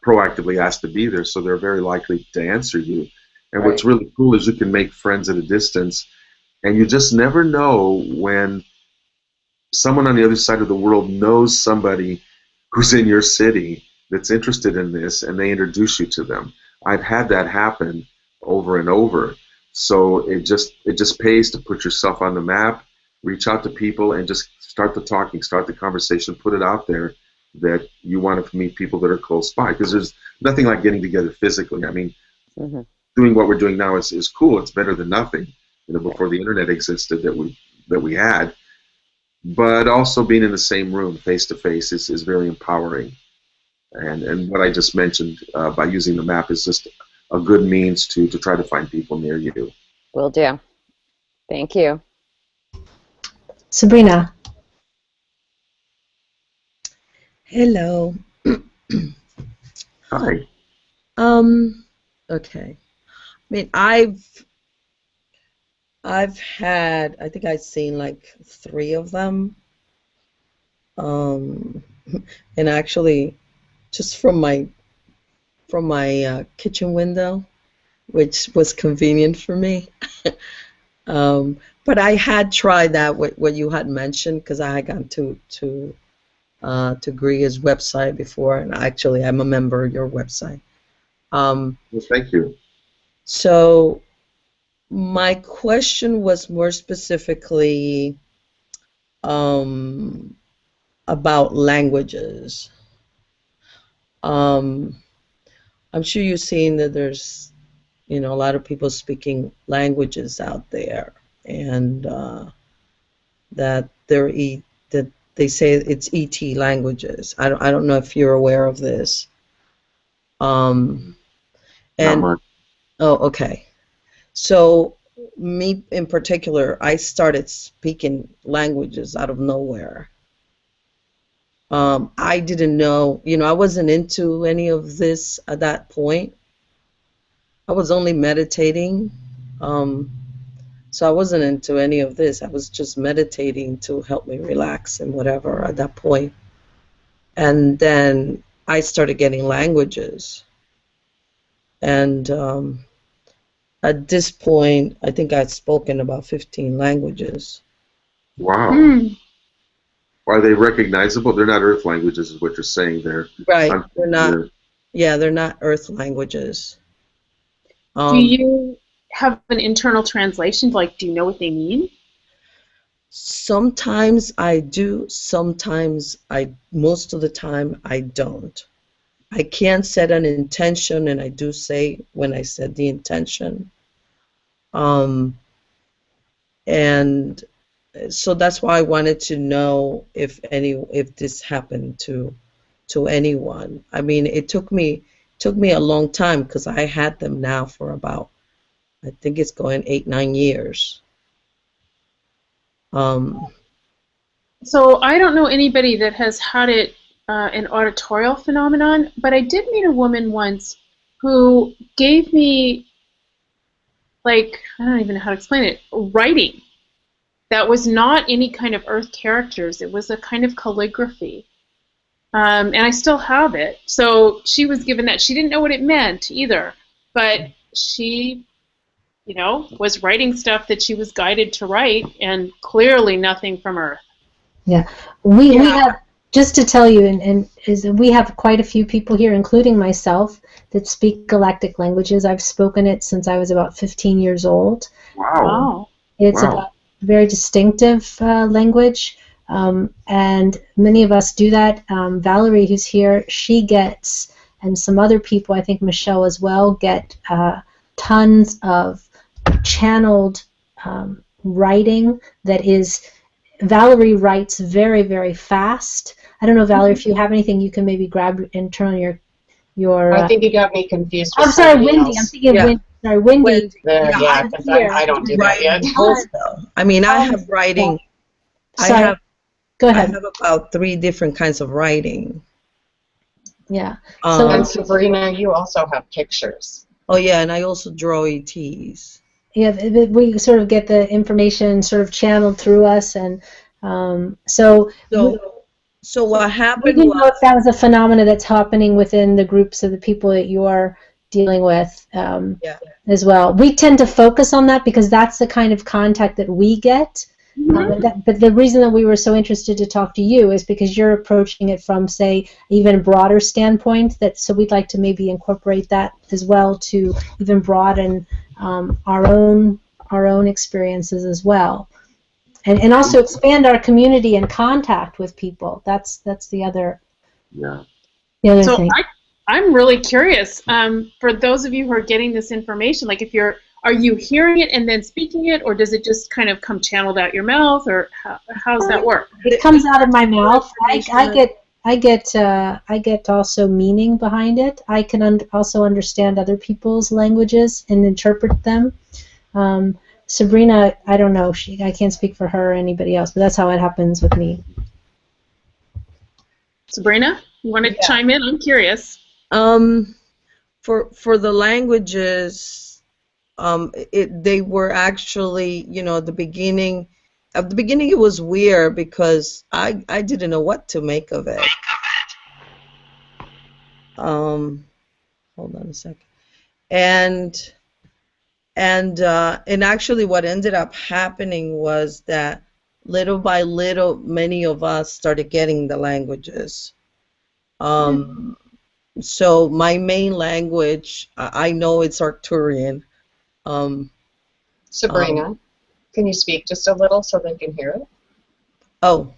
proactively asked to be there, so they're very likely to answer you. And Right. What's really cool is you can make friends at a distance, and you just never know when someone on the other side of the world knows somebody who's in your city that's interested in this, and they introduce you to them. I've had that happen over and over. So it just pays to put yourself on the map, reach out to people, and just start the talking, start the conversation, put it out there that you want to meet people that are close by, because there's nothing like getting together physically. I mean, doing what we're doing now is cool. It's better than nothing, you know, before the internet existed that we had. But also being in the same room face to face is very empowering. And what I just mentioned by using the map is just a good means to try to find people near you. Will do. Thank you. Sabrina. Hello. Hi. Okay. I mean, I've had, I think I've seen like 3 of them. And actually, just from my kitchen window, which was convenient for me. But I had tried that what you had mentioned, because I had gone to Gria's website before, and actually I'm a member of your website. Well, thank you. So my question was more specifically about languages. I'm sure you've seen that there's, you know, a lot of people speaking languages out there, and that that they say it's ET languages. I don't know if you're aware of this. And Not much. oh, okay. So me in particular, I started speaking languages out of nowhere. I didn't know, you know, I wasn't into any of this at that point. I was only meditating. So I wasn't into any of this. I was just meditating to help me relax and whatever at that point. And then I started getting languages. And at this point, I think I'd spoken about 15 languages. Wow. Are they recognizable? They're not Earth languages, is what you're saying there. Right. They're not. Yeah, they're not Earth languages. Do you have an internal translation? Like, do you know what they mean? Sometimes I do. Sometimes most of the time I don't. I can set an intention, and I do say when I set the intention. And so that's why I wanted to know if this happened to anyone. I mean, it took me a long time, because I had them now for about, I think it's going 8-9 years. So I don't know anybody that has had it an auditorial phenomenon, but I did meet a woman once who gave me like, I don't even know how to explain it, writing that was not any kind of earth characters. It was a kind of calligraphy. And I still have it. So she was given that. She didn't know what it meant either, but she, you know, was writing stuff that she was guided to write, and clearly nothing from Earth. Yeah, we have, just to tell you, and is we have quite a few people here, including myself, that speak galactic languages. I've spoken it since I was about 15 years old. Wow. It's a very distinctive language. And many of us do that. Valerie, who's here, she gets, and some other people, I think Michelle as well, get tons of channeled writing that is, Valerie writes very, very fast. I don't know, Valerie, if you have anything you can maybe grab and turn on your I think you got me confused with I'm sorry, somebody Wendy. else. I'm thinking of Wendy. Sorry, Wendy. Yeah, because I don't do that yet. I mean, I have writing. Sorry. Go ahead. I have about 3 different kinds of writing. Yeah. And Sabrina, you also have pictures. Oh yeah, and I also draw ETs. Yeah, we sort of get the information sort of channeled through us, and so what happened? We didn't know if that was a phenomena that's happening within the groups of the people that you're dealing with as well. We tend to focus on that because that's the kind of contact that we get. But the reason that we were so interested to talk to you is because you're approaching it from, say, even broader standpoint. So we'd like to maybe incorporate that as well to even broaden our own experiences as well, and also expand our community and contact with people. That's the other. Yeah. The other so thing. I'm really curious. For those of you who are getting this information, like are you hearing it and then speaking it, or does it just kind of come channeled out your mouth, or how does that work? It comes out of my mouth. I get also meaning behind it. I can also understand other people's languages and interpret them. Sabrina, I don't know. I can't speak for her or anybody else, but that's how it happens with me. Sabrina, you want to chime in? I'm curious. For the languages. They were actually, at the beginning it was weird because I didn't know what to make of it. Hold on a second. And actually what ended up happening was that little by little many of us started getting the languages. So my main language, I know it's Arcturian. Sabrina, can you speak just a little so they can hear it? Oh.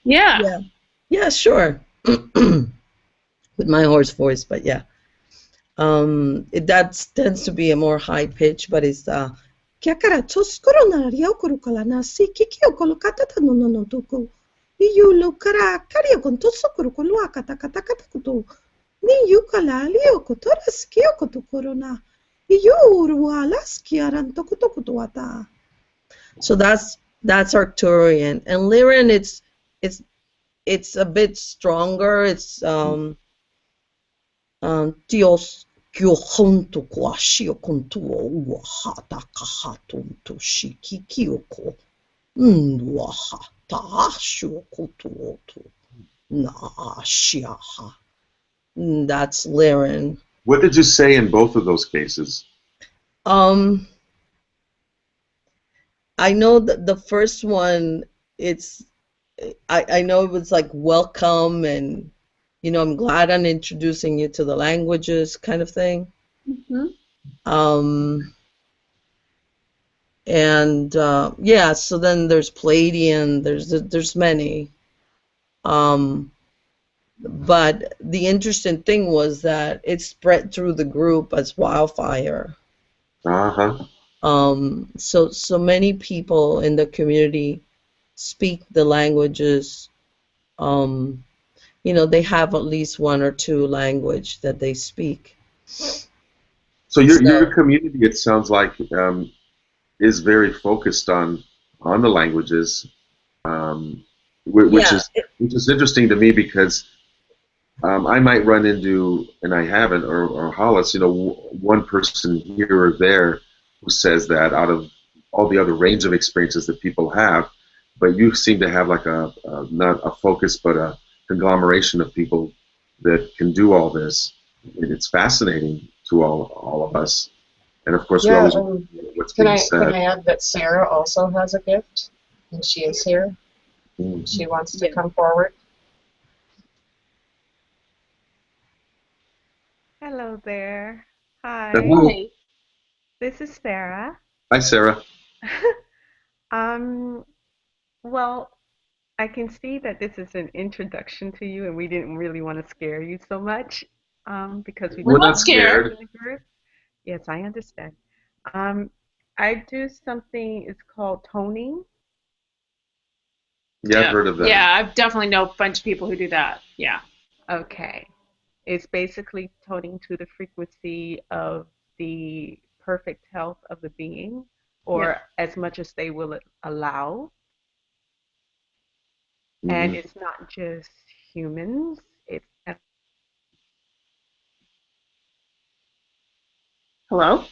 Yeah. Yeah, sure. With my hoarse voice, but yeah. That tends to be a more high pitch, but it's so that's Arcturian, and Lyran it's a bit stronger. It's Dios junto quashio contuo wahata kahatunto shikikioko waha taashu kutuotu naashiaha. That's Lyran. What did you say in both of those cases? I know that the first one, I know it was like welcome and, I'm glad I'm introducing you to the languages kind of thing. And yeah, so then there's Pleiadian, there's many. But the interesting thing was that it spread through the group as wildfire. So many people in the community speak the languages. They have at least 1 or 2 language that they speak. So your community, it sounds like, is very focused on the languages, which is interesting to me because I might run into, and I haven't, or HOLLIS, one person here or there who says that out of all the other range of experiences that people have, but you seem to have like not a focus, but a conglomeration of people that can do all this. It's fascinating to all of us. And of course, we Yeah, always what's can being I said. add that Sarah also has a gift, and she is here. She wants to come forward. Hello there. Hi. Hello. This is Sarah. Hi, Sarah. Well, I can see that this is an introduction to you, and we didn't really want to scare you so much, because We're not scared. in the group. Yes, I understand. I do something, it's called toning. Yeah, I've heard of that. Yeah, I definitely know a bunch of people who do that. Yeah. Okay. It's basically toning to the frequency of the perfect health of the being, or as much as they will allow. And it's not just humans. It's Hello?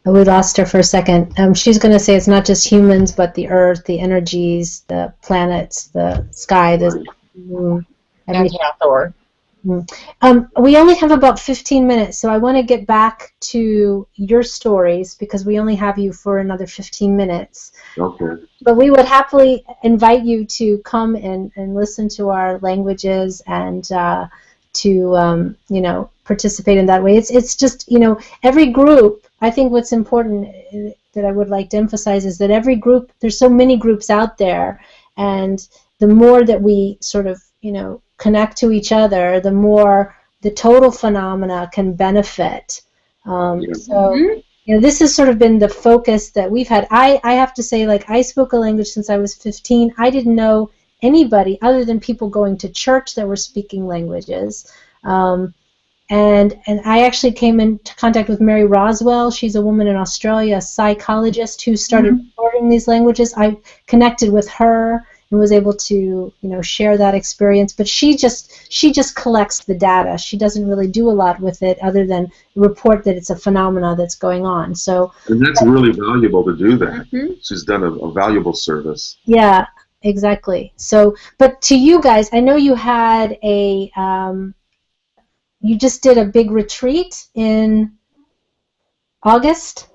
We lost her for a second. She's going to say it's not just humans, but the earth, the energies, the planets, the sky, the moon, And Hathor. We only have about 15 minutes, so I want to get back to your stories because we only have you for another 15 minutes. Okay. But we would happily invite you to come and listen to our languages and to participate in that way. It's just, every group, I think what's important that I would like to emphasize is that every group, there's so many groups out there, and the more that we sort of, connect to each other, the more the total phenomena can benefit. So, this has sort of been the focus that we've had. I have to say, I spoke a language since I was 15. I didn't know anybody other than people going to church that were speaking languages. And I actually came into contact with Mary Roswell. She's a woman in Australia, a psychologist who started recording these languages. I connected with her and was able to, share that experience. But she just collects the data. She doesn't really do a lot with it other than report that it's a phenomena that's going on. So. And that's really valuable to do that. She's done a valuable service. Yeah, exactly. So, but to you guys, I know you had you just did a big retreat in August.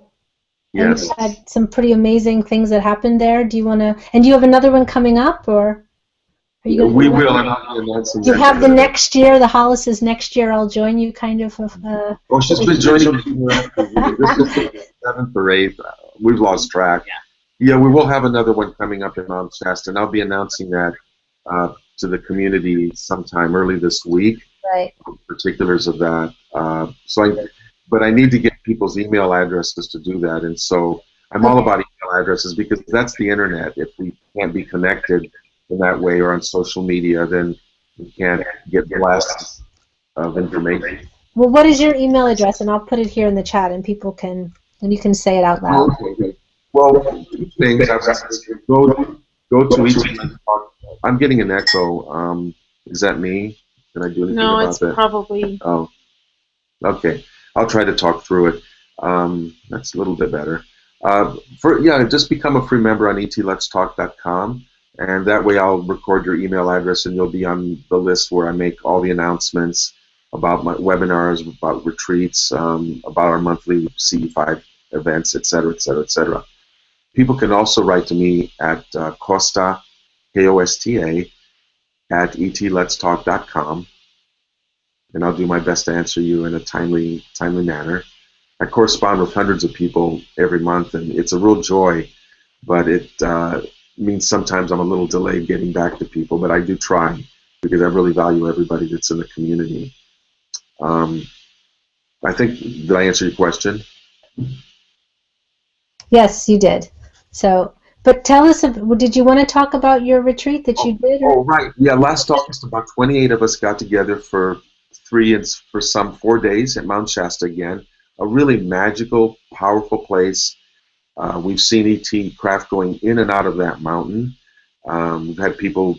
Yes. And you had some pretty amazing things that happened there. Do you want to? And do you have another one coming up, or are you? We will. You have the next year. The HOLLIS is next year. I'll join you, kind of. Oh, she's been joining me. This is the 7th or 8th. We've lost track. Yeah, we will have another one coming up in Mount Shasta, and I'll be announcing that to the community sometime early this week. Right. Particulars of that. But I need to get people's email addresses to do that, and so I'm all about email addresses because that's the internet. If we can't be connected in that way or on social media, then we can't get blasts of information. Well, what is your email address? And I'll put it here in the chat, and people can, and you can say it out loud. Okay. Well, two things. Go to each. I'm getting an echo. Is that me? Can I do anything No, about it's that? probably. Oh, okay. I'll try to talk through it. That's a little bit better. Just become a free member on etletstalk.com, and that way I'll record your email address, and you'll be on the list where I make all the announcements about my webinars, about retreats, about our monthly CE5 events, etc., etc., etc. People can also write to me at KOSTA, KOSTA, at etletstalk.com. And I'll do my best to answer you in a timely manner. I correspond with hundreds of people every month, and it's a real joy, but it means sometimes I'm a little delayed getting back to people, but I do try because I really value everybody that's in the community. I think, did I answer your question? Yes, you did. So, but tell us, did you want to talk about your retreat that you did? Oh, right. Yeah, last August, about 28 of us got together for 3 and for some 4 days at Mount Shasta again. A really magical, powerful place. We've seen ET craft going in and out of that mountain. We've had people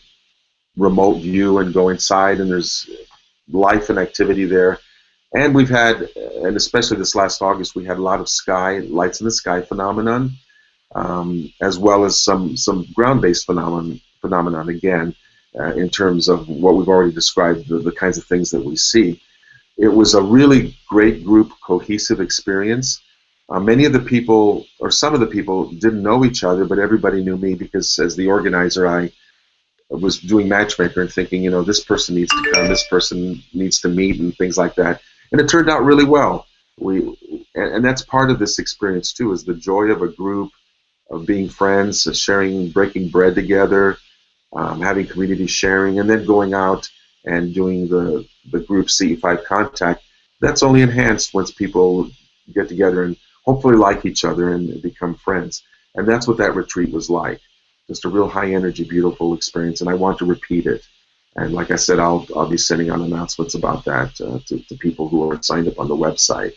remote view and go inside, and there's life and activity there. And we've had, and especially this last August, we had a lot of lights in the sky phenomenon, as well as some ground-based phenomenon again, in terms of what we've already described, the kinds of things that we see. It was a really great group, cohesive experience. Many of the people, or some of the people, didn't know each other, but everybody knew me because as the organizer, I was doing matchmaker and thinking, you know, this person needs to come, this person needs to meet, and things like that. And it turned out really well. And that's part of this experience too, is the joy of a group, of being friends, sharing, breaking bread together, having community sharing, and then going out and doing the group CE5 contact. That's only enhanced once people get together and hopefully like each other and become friends. And that's what that retreat was like. Just a real high energy, beautiful experience, and I want to repeat it. And like I said, I'll be sending out announcements about that to people who are signed up on the website.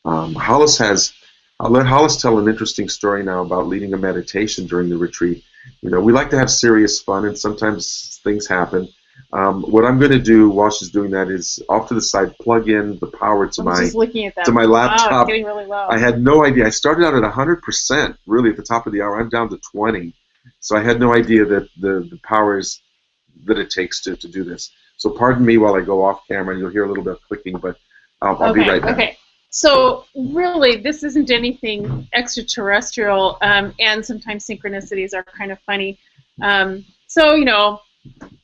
HOLLIS has, I'll let HOLLIS tell an interesting story now about leading a meditation during the retreat. You know, we like to have serious fun, and sometimes things happen. What I'm going to do while she's doing that is off to the side, plug in the power to my laptop. Wow, it's getting really low. I had no idea. I started out at 100%, really at the top of the hour. I'm down to 20. So I had no idea that the powers that it takes to do this. So pardon me while I go off camera, and you'll hear a little bit of clicking, but I'll be right back. Okay. So really, this isn't anything extraterrestrial, and sometimes synchronicities are kind of funny. So, you know,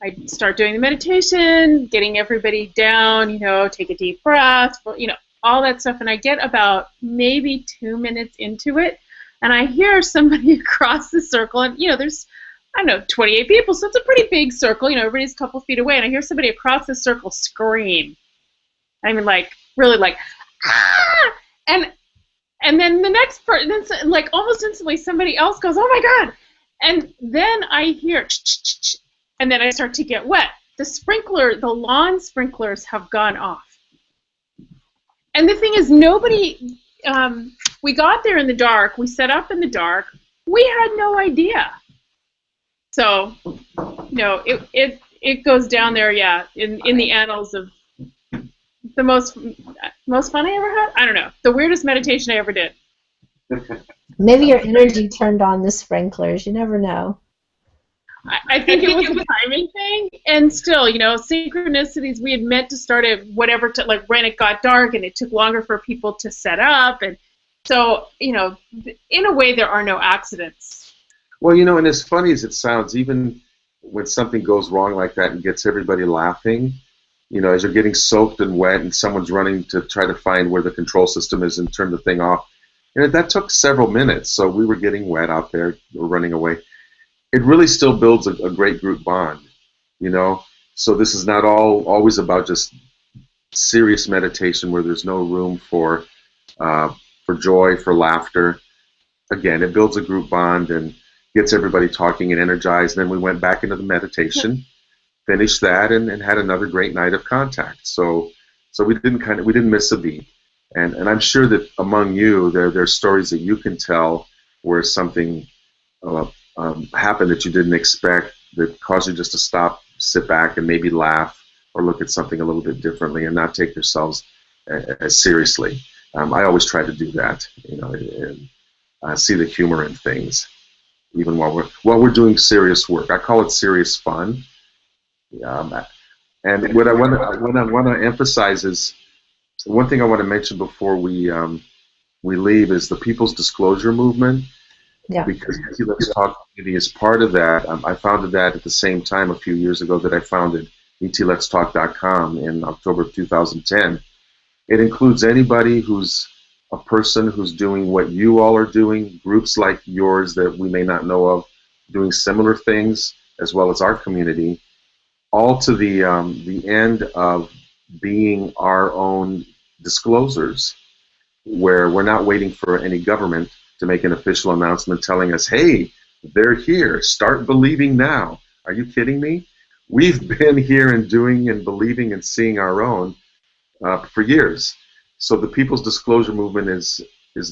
I start doing the meditation, getting everybody down, you know, take a deep breath, you know, all that stuff, and I get about maybe 2 minutes into it, and I hear somebody across the circle, and, you know, there's, I don't know, 28 people, so it's a pretty big circle, you know, everybody's a couple feet away, and I hear somebody across the circle scream. I mean, like, really, like, ah! And then the next person, like, almost instantly, somebody else goes, oh my God! And then I hear, ch-ch-ch-ch, and then I start to get wet. The lawn sprinklers have gone off. And the thing is, nobody, we got there in the dark, we set up in the dark, we had no idea. So, you know, it goes down there, yeah, in the annals of the most fun I ever had? I don't know. The weirdest meditation I ever did. Maybe your energy turned on the sprinklers. You never know. I think it was a timing thing, and still, you know, synchronicities, we had meant to start at whatever, like when it got dark, and it took longer for people to set up, and so, you know, in a way, there are no accidents. Well, you know, and as funny as it sounds, even when something goes wrong like that and gets everybody laughing, you know, as you're getting soaked and wet and someone's running to try to find where the control system is and turn the thing off, you know, that took several minutes, so we were getting wet out there, we're running away. It really still builds a great group bond, you know. So this is not always about just serious meditation where there's no room for joy, for laughter. Again, it builds a group bond and gets everybody talking and energized. And then we went back into the meditation, finished that, and had another great night of contact. So we didn't miss a beat. And I'm sure that among you there's stories that you can tell where something happened that you didn't expect that caused you just to stop, sit back, and maybe laugh or look at something a little bit differently and not take yourselves as seriously. I always try to do that, you know, and see the humor in things, even while we're doing serious work. I call it serious fun. And what I want to emphasize is one thing I want to mention before we leave is the People's Disclosure Movement. Yeah. Because Let's Talk Community is part of that. I founded that at the same time a few years ago that I founded ETLetsTalk.com in October of 2010. It includes anybody who's a person who's doing what you all are doing, groups like yours that we may not know of, doing similar things, as well as our community, all to the end of being our own disclosers, where we're not waiting for any government to make an official announcement telling us, hey, they're here, start believing now. Are you kidding me? We've been here and doing and believing and seeing our own for years. So the People's Disclosure Movement is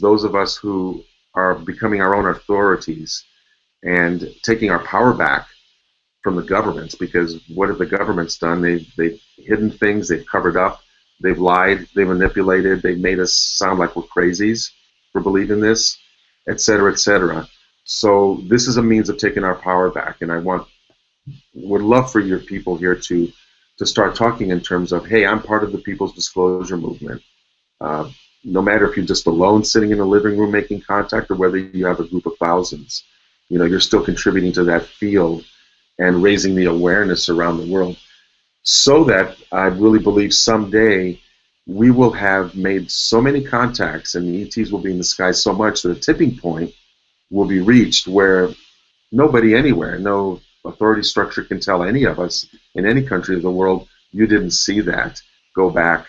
those of us who are becoming our own authorities and taking our power back from the governments, because what have the governments done? They've hidden things, they've covered up, They've lied, they've manipulated, they've made us sound like we're crazies for believing this, etc., etc. So this is a means of taking our power back, and would love for your people here to start talking in terms of, hey, I'm part of the People's Disclosure Movement. No matter if you're just alone sitting in a living room making contact, or whether you have a group of thousands, you're still contributing to that field and raising the awareness around the world, so that I really believe someday we will have made so many contacts and the ETs will be in the sky so much that a tipping point will be reached where nobody anywhere, no authority structure can tell any of us in any country of the world, you didn't see that. Go back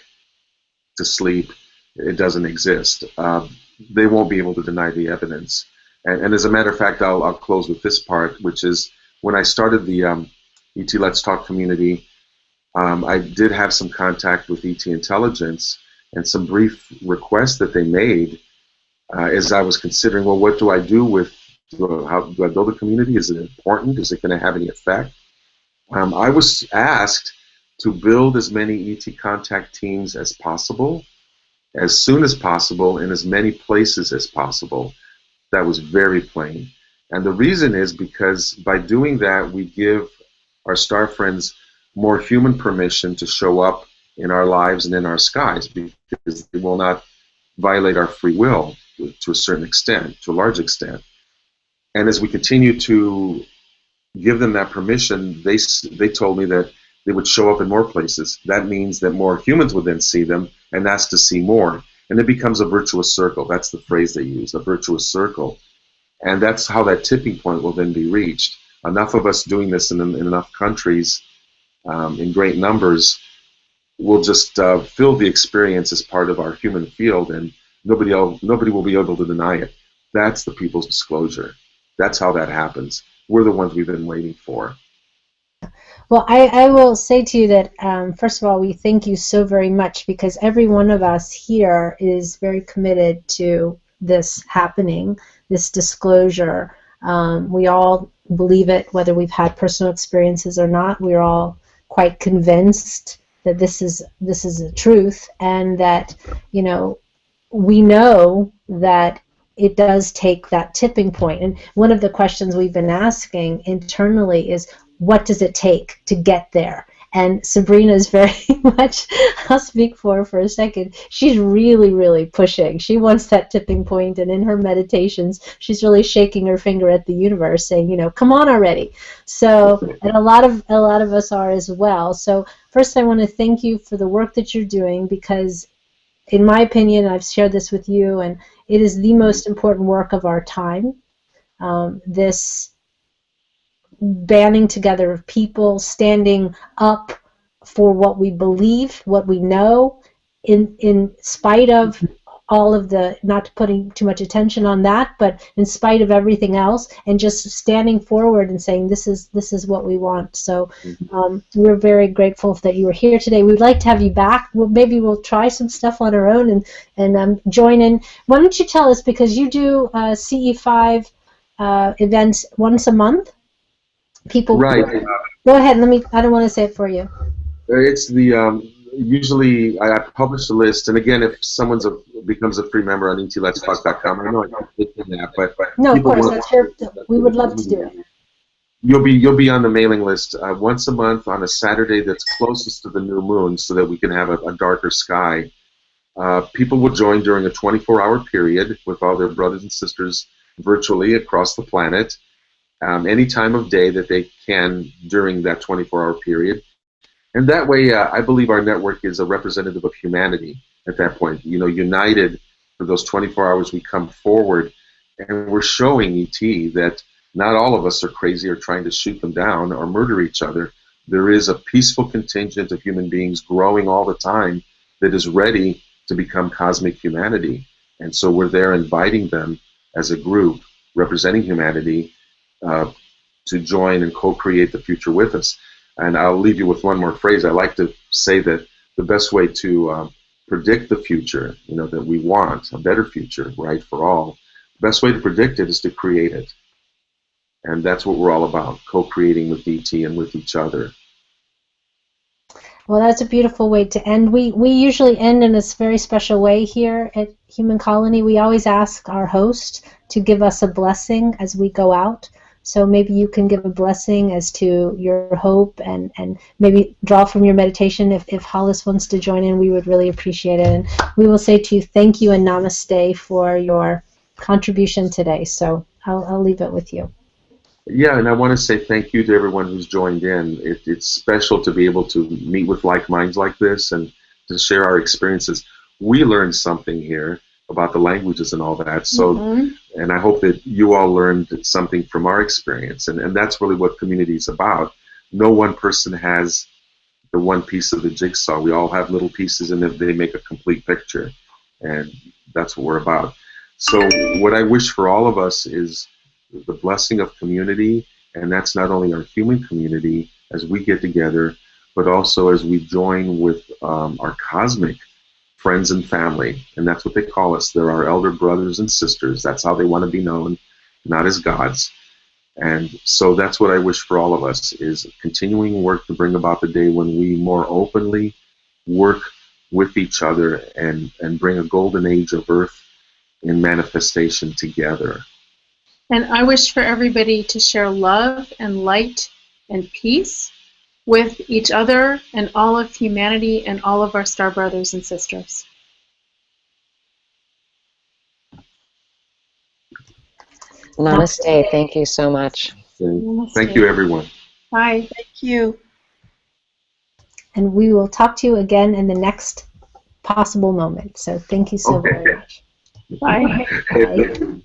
to sleep. It doesn't exist. They won't be able to deny the evidence. And as a matter of fact, I'll close with this part, which is when I started the ET Let's Talk community, I did have some contact with ET Intelligence and some brief requests that they made as I was considering, well, what do I do with, how do I build a community? Is it important? Is it going to have any effect? I was asked to build as many ET contact teams as possible, as soon as possible, in as many places as possible. That was very plain. And the reason is because by doing that, we give our star friends more human permission to show up in our lives and in our skies, because they will not violate our free will to a certain extent, to a large extent. And as we continue to give them that permission, they told me that they would show up in more places. That means that more humans would then see them and ask to see more. And it becomes a virtuous circle. That's the phrase they use, a virtuous circle. And that's how that tipping point will then be reached. Enough of us doing this in enough countries, in great numbers, will just fill the experience as part of our human field, and nobody will be able to deny it. That's the People's Disclosure. That's how that happens. We're the ones we've been waiting for. Well, I will say to you that, first of all, we thank you so very much, because every one of us here is very committed to this happening, this disclosure. We all believe it, whether we've had personal experiences or not. We're all quite convinced that this is the truth, and that, we know that it does take that tipping point. And one of the questions we've been asking internally is, what does it take to get there? And Sabrina is very much, I'll speak for her a second, she's really, really pushing. She wants that tipping point, and in her meditations, she's really shaking her finger at the universe, saying, come on already. So, and a lot of us are as well. So first I want to thank you for the work that you're doing, because in my opinion, I've shared this with you, and it is the most important work of our time. This banding together of people, standing up for what we believe, what we know, in spite of all of the, not putting too much attention on that, but in spite of everything else, and just standing forward and saying, this is what we want. So we're very grateful that you were here today. We'd like to have you back. Maybe we'll try some stuff on our own and join in. Why don't you tell us, because you do CE5 events once a month? People, right. Go ahead. I don't want to say it for you. It's the usually I publish a list, and again, if someone's becomes a free member on etletstalk.com, I know I can't click on that, but no, of course, we would love to do it. You'll be on the mailing list once a month on a Saturday that's closest to the new moon, so that we can have a darker sky. People will join during a 24-hour period with all their brothers and sisters virtually across the planet, any time of day that they can during that 24-hour period. And that way, I believe our network is a representative of humanity at that point. United for those 24 hours, we come forward, and we're showing ET that not all of us are crazy or trying to shoot them down or murder each other. There is a peaceful contingent of human beings growing all the time that is ready to become cosmic humanity. And so we're there inviting them as a group representing humanity to join and co-create the future with us. And I'll leave you with one more phrase. I like to say that the best way to predict the future, that we want, a better future, right, for all, the best way to predict it is to create it. And that's what we're all about, co-creating with ET and with each other. Well, that's a beautiful way to end. We usually end in this very special way here at Human Colony. We always ask our host to give us a blessing as we go out. So maybe you can give a blessing as to your hope and maybe draw from your meditation. If HOLLIS wants to join in, we would really appreciate it. And we will say to you, thank you and namaste for your contribution today. So I'll leave it with you. Yeah, and I want to say thank you to everyone who's joined in. It's special to be able to meet with like minds like this and to share our experiences. We learned something here about the languages and all that. So, and I hope that you all learned something from our experience. And that's really what community is about. No one person has the one piece of the jigsaw. We all have little pieces, and they make a complete picture. And that's what we're about. So what I wish for all of us is the blessing of community, and that's not only our human community as we get together, but also as we join with our cosmic friends and family, and that's what they call us. They're our elder brothers and sisters. That's how they want to be known, not as gods. And so that's what I wish for all of us, is continuing work to bring about the day when we more openly work with each other and bring a golden age of Earth in manifestation together. And I wish for everybody to share love and light and peace with each other and all of humanity and all of our star brothers and sisters. Namaste. Thank you so much. Namaste. Thank you, everyone. Bye. Thank you. And we will talk to you again in the next possible moment. So thank you so very much. Bye. Bye.